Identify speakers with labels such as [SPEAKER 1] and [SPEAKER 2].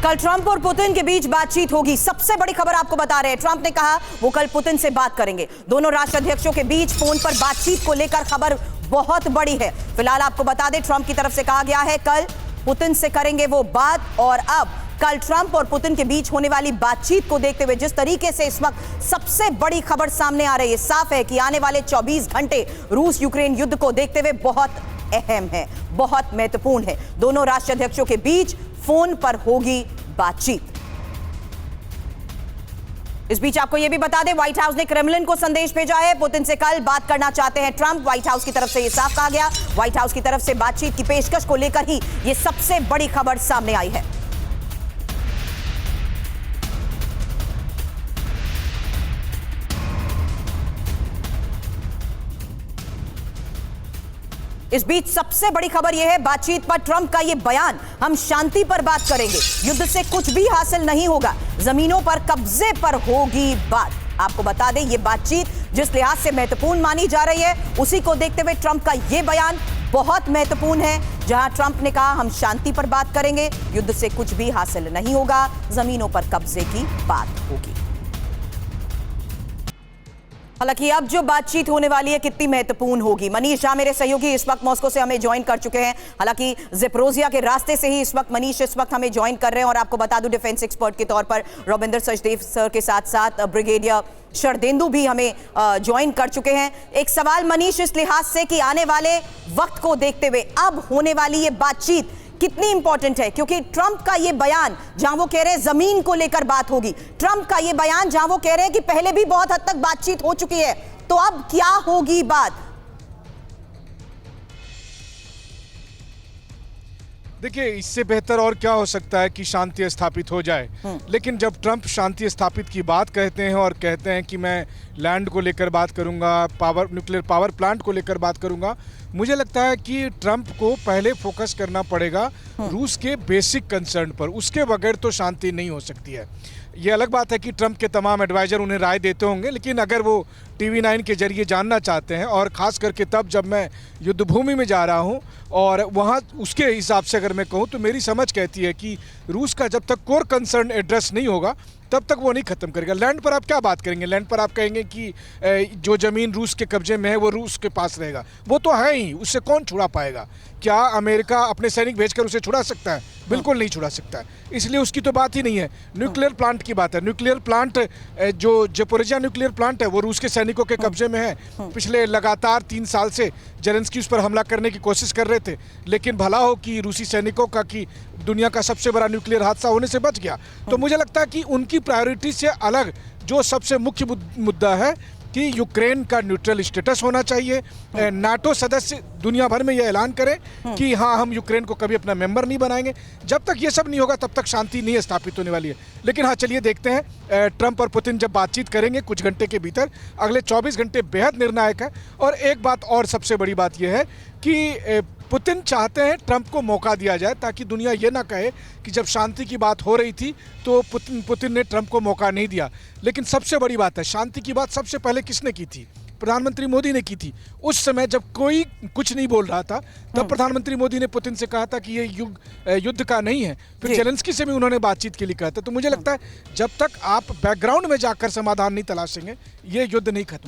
[SPEAKER 1] कल ट्रंप और पुतिन के बीच बातचीत होगी। सबसे बड़ी खबर आपको बता रहे हैं, ट्रंप ने कहा वो कल पुतिन से बात करेंगे। दोनों राष्ट्राध्यक्षों के बीच फोन पर बातचीत को लेकर खबर बहुत बड़ी है। फिलहाल आपको बता दें, ट्रंप की तरफ से कहा गया है कल पुतिन से करेंगे वो बात। और अब कल ट्रंप और पुतिन के बीच होने वाली बातचीत को देखते हुए जिस तरीके से इस वक्त सबसे बड़ी खबर सामने आ रही है, साफ है कि आने वाले 24 घंटे रूस यूक्रेन युद्ध को देखते हुए बहुत अहम है, बहुत महत्वपूर्ण है। दोनों राष्ट्राध्यक्षों के बीच फोन पर होगी बातचीत। इस बीच आपको यह भी बता दें, व्हाइट हाउस ने क्रेमलिन को संदेश भेजा है, पुतिन से कल बात करना चाहते हैं ट्रंप। व्हाइट हाउस की तरफ से यह साफ कहा गया। व्हाइट हाउस की तरफ से बातचीत की पेशकश को लेकर ही यह सबसे बड़ी खबर सामने आई है। इस बीच सबसे बड़ी खबर यह है, बातचीत पर ट्रंप का यह बयान, हम शांति पर बात करेंगे, युद्ध से कुछ भी हासिल नहीं होगा, जमीनों पर कब्जे पर होगी बात। आपको बता दें, यह बातचीत जिस लिहाज से महत्वपूर्ण मानी जा रही है, उसी को देखते हुए ट्रंप का यह बयान बहुत महत्वपूर्ण है। जहां ट्रंप ने कहा हम शांति पर बात करेंगे, युद्ध से कुछ भी हासिल नहीं होगा, जमीनों पर कब्जे की बात होगी। हालांकि अब जो बातचीत होने वाली है कितनी महत्वपूर्ण होगी। मनीष झा मेरे सहयोगी इस वक्त मॉस्को से हमें ज्वाइन कर चुके हैं। हालांकि ज़ेपोरिज़िया के रास्ते से ही इस वक्त मनीष हमें ज्वाइन कर रहे हैं। और आपको बता दूं, डिफेंस एक्सपर्ट के तौर पर रविंदर सचदेव सर के साथ साथ ब्रिगेडियर शरदेंदु भी हमें ज्वाइन कर चुके हैं। एक सवाल मनीष, इस लिहाज से कि आने वाले वक्त को देखते हुए अब होने वाली ये बातचीत कितनी इंपॉर्टेंट है, क्योंकि ट्रंप का ये बयान जहां वो कह रहे हैं जमीन को लेकर बात होगी, ट्रंप का ये बयान जहां वो कह रहे हैं कि पहले भी बहुत हद तक बातचीत हो चुकी है, तो अब क्या होगी बात?
[SPEAKER 2] देखिए, इससे बेहतर और क्या हो सकता है कि शांति स्थापित हो जाए। लेकिन जब ट्रंप शांति स्थापित की बात कहते हैं और कहते हैं कि मैं लैंड को लेकर बात करूंगा, न्यूक्लियर पावर प्लांट को लेकर बात करूंगा, मुझे लगता है कि ट्रंप को पहले फोकस करना पड़ेगा रूस के बेसिक कंसर्न पर। उसके बगैर तो शांति नहीं हो सकती है। ये अलग बात है कि ट्रंप के तमाम एडवाइजर उन्हें राय देते होंगे, लेकिन अगर वो TV9 के जरिए जानना चाहते हैं, और ख़ास करके तब जब मैं युद्ध भूमि में जा रहा हूं और वहां उसके हिसाब से अगर मैं कहूं, तो मेरी समझ कहती है कि रूस का जब तक कोर कंसर्न एड्रेस नहीं होगा तब तक वो नहीं खत्म करेगा। लैंड पर आप क्या बात करेंगे? लैंड पर आप कहेंगे कि जो ज़मीन रूस के कब्जे में है वो रूस के पास रहेगा, वो तो है ही, उससे कौन छुड़ा पाएगा? क्या अमेरिका अपने सैनिक भेजकर उसे छुड़ा सकता है? बिल्कुल नहीं छुड़ा सकता है, इसलिए उसकी तो बात ही नहीं है। न्यूक्लियर प्लांट की बात है। न्यूक्लियर प्लांट, जो ज़ेपोरिज़िया न्यूक्लियर प्लांट है, वो रूस के सैनिकों के कब्जे में है। पिछले लगातार 3 साल से ज़ेलेंस्की उस पर हमला करने की कोशिश कर रहे थे, लेकिन भला हो कि रूसी सैनिकों का कि दुनिया का सबसे बड़ा न्यूक्लियर हादसा होने से बच गया। तो मुझे लगता है कि उनकी प्रायोरिटी से अलग जो सबसे मुख्य मुद्दा है कि यूक्रेन का न्यूट्रल स्टेटस होना चाहिए। नाटो सदस्य दुनिया भर में यह ऐलान करें कि हाँ, हम यूक्रेन को कभी अपना मेंबर नहीं बनाएंगे। जब तक ये सब नहीं होगा तब तक शांति नहीं स्थापित होने वाली है। लेकिन हाँ, चलिए देखते हैं ट्रंप और पुतिन जब बातचीत करेंगे कुछ घंटे के भीतर, अगले 24 घंटे बेहद निर्णायक है। और एक बात और सबसे बड़ी बात यह है कि पुतिन चाहते हैं ट्रंप को मौका दिया जाए, ताकि दुनिया ये ना कहे कि जब शांति की बात हो रही थी तो पुतिन ने ट्रंप को मौका नहीं दिया। लेकिन सबसे बड़ी बात है, शांति की बात सबसे पहले किसने की थी? प्रधानमंत्री मोदी ने की थी। उस समय जब कोई कुछ नहीं बोल रहा था, तब प्रधानमंत्री मोदी ने पुतिन से कहा था कि ये युद्ध का नहीं है। फिर ज़ेलेंस्की से भी उन्होंने बातचीत के लिए कहा था। तो मुझे लगता है जब तक आप बैकग्राउंड में जाकर समाधान नहीं तलाशेंगे, ये युद्ध नहीं खत्म।